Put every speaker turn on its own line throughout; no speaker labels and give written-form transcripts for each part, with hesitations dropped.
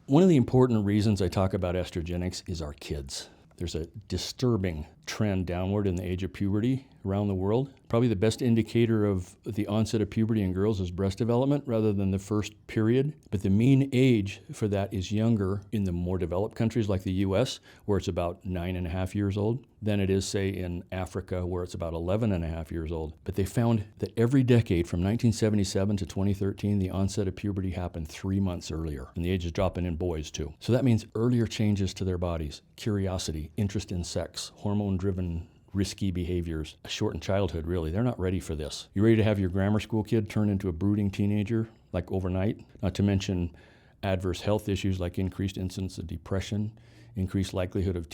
One of the important reasons I talk about estrogenics is our kids. There's a disturbing trend downward in the age of puberty around the world. Probably the best indicator of the onset of puberty in girls is breast development rather than the first period. But the mean age for that is younger in the more developed countries like the US, where it's about 9.5 years old, than it is, say, in Africa, where it's about 11.5 years old. But they found that every decade from 1977 to 2013, the onset of puberty happened 3 months earlier. And the age is dropping in boys too. So that means earlier changes to their bodies, curiosity, interest in sex, hormone-driven risky behaviors, a shortened childhood, really. They're not ready for this. You ready to have your grammar school kid turn into a brooding teenager, like overnight? Not to mention adverse health issues like increased incidence of depression, increased likelihood of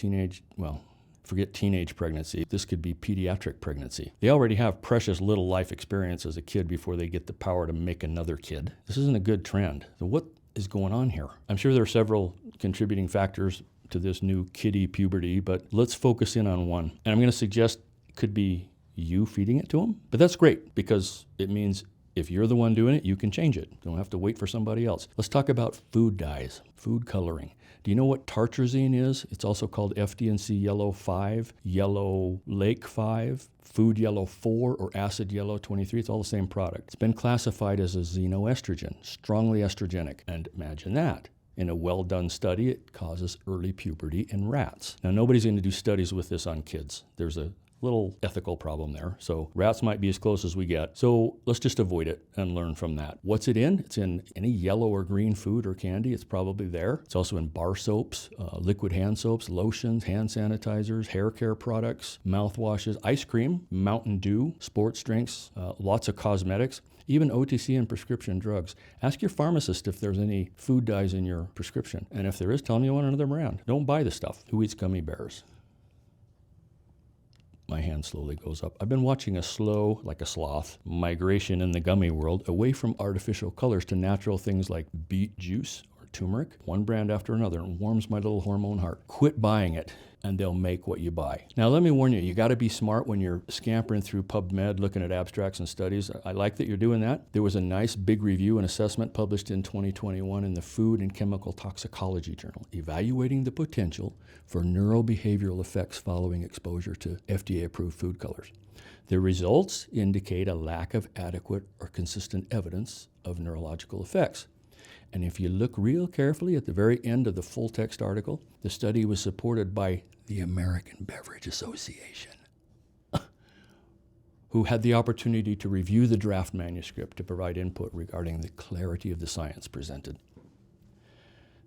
forget teenage pregnancy. This could be pediatric pregnancy. They already have precious little life experience as a kid before they get the power to make another kid. This isn't a good trend. So what is going on here? I'm sure there are several contributing factors to this new kiddie puberty, but let's focus in on one. And I'm going to suggest it could be you feeding it to them, but that's great because it means if you're the one doing it, you can change it. Don't have to wait for somebody else. Let's talk about food dyes, food coloring. Do you know what tartrazine is? It's also called FD&C yellow 5, yellow lake 5, food yellow 4, or acid yellow 23. It's all the same product. It's been classified as a xenoestrogen, strongly estrogenic. And imagine that. In a well-done study, it causes early puberty in rats. Now, nobody's going to do studies with this on kids. There's a little ethical problem there. So rats might be as close as we get. So let's just avoid it and learn from that. What's it in? It's in any yellow or green food or candy. It's probably there. It's also in bar soaps, liquid hand soaps, lotions, hand sanitizers, hair care products, mouthwashes, ice cream, Mountain Dew, sports drinks, lots of cosmetics. Even OTC and prescription drugs. Ask your pharmacist if there's any food dyes in your prescription. And if there is, tell them you want another brand. Don't buy the stuff. Who eats gummy bears? My hand slowly goes up. I've been watching a slow, like a sloth, migration in the gummy world away from artificial colors to natural things like beet juice or turmeric. One brand after another. It warms my little hormone heart. Quit buying it, and they'll make what you buy. Now, let me warn you, you got to be smart when you're scampering through PubMed, looking at abstracts and studies. I like that you're doing that. There was a nice big review and assessment published in 2021 in the Food and Chemical Toxicology Journal, evaluating the potential for neurobehavioral effects following exposure to FDA-approved food colors. The results indicate a lack of adequate or consistent evidence of neurological effects. And if you look real carefully at the very end of the full text article, the study was supported by the American Beverage Association, who had the opportunity to review the draft manuscript to provide input regarding the clarity of the science presented.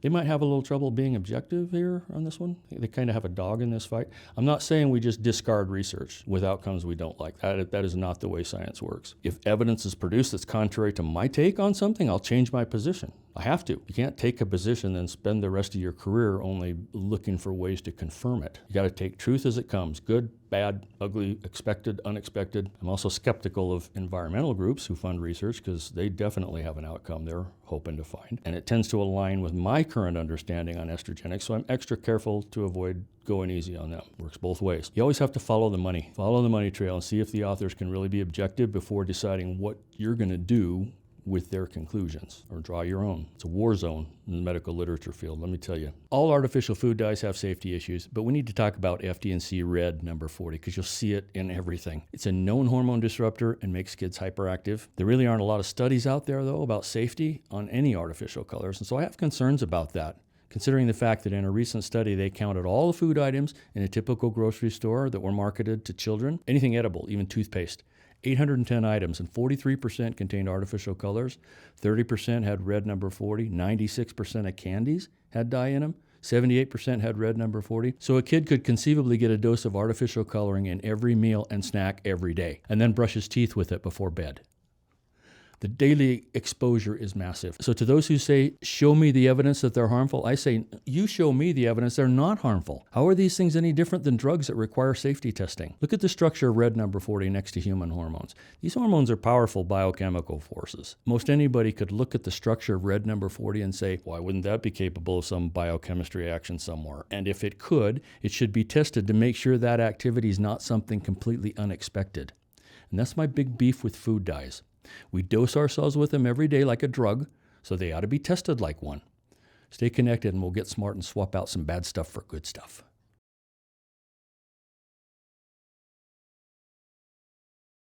They might have a little trouble being objective here on this one. They kind of have a dog in this fight. I'm not saying we just discard research with outcomes we don't like. That is not the way science works. If evidence is produced that's contrary to my take on something, I'll change my position. I have to. You can't take a position and spend the rest of your career only looking for ways to confirm it. You got to take truth as it comes. Good, bad, ugly, expected, unexpected. I'm also skeptical of environmental groups who fund research because they definitely have an outcome they're hoping to find. And it tends to align with my current understanding on estrogenics, so I'm extra careful to avoid going easy on them. Works both ways. You always have to follow the money. Follow the money trail and see if the authors can really be objective before deciding what you're going to do with their conclusions, or draw your own. It's a war zone in the medical literature field, let me tell you. All artificial food dyes have safety issues, but we need to talk about FD&C red number 40 because you'll see it in everything. It's a known hormone disruptor and makes kids hyperactive. There really aren't a lot of studies out there, though, about safety on any artificial colors, and so I have concerns about that, considering the fact that in a recent study, they counted all the food items in a typical grocery store that were marketed to children, anything edible, even toothpaste. 810 items, and 43% contained artificial colors, 30% had red number 40, 96% of candies had dye in them, 78% had red number 40. So a kid could conceivably get a dose of artificial coloring in every meal and snack every day, and then brush his teeth with it before bed. The daily exposure is massive. So to those who say, show me the evidence that they're harmful, I say, you show me the evidence they're not harmful. How are these things any different than drugs that require safety testing? Look at the structure of red number 40 next to human hormones. These hormones are powerful biochemical forces. Most anybody could look at the structure of red number 40 and say, why wouldn't that be capable of some biochemistry action somewhere? And if it could, it should be tested to make sure that activity is not something completely unexpected. And that's my big beef with food dyes. We dose ourselves with them every day like a drug, so they ought to be tested like one. Stay connected, and we'll get smart and swap out some bad stuff for good stuff.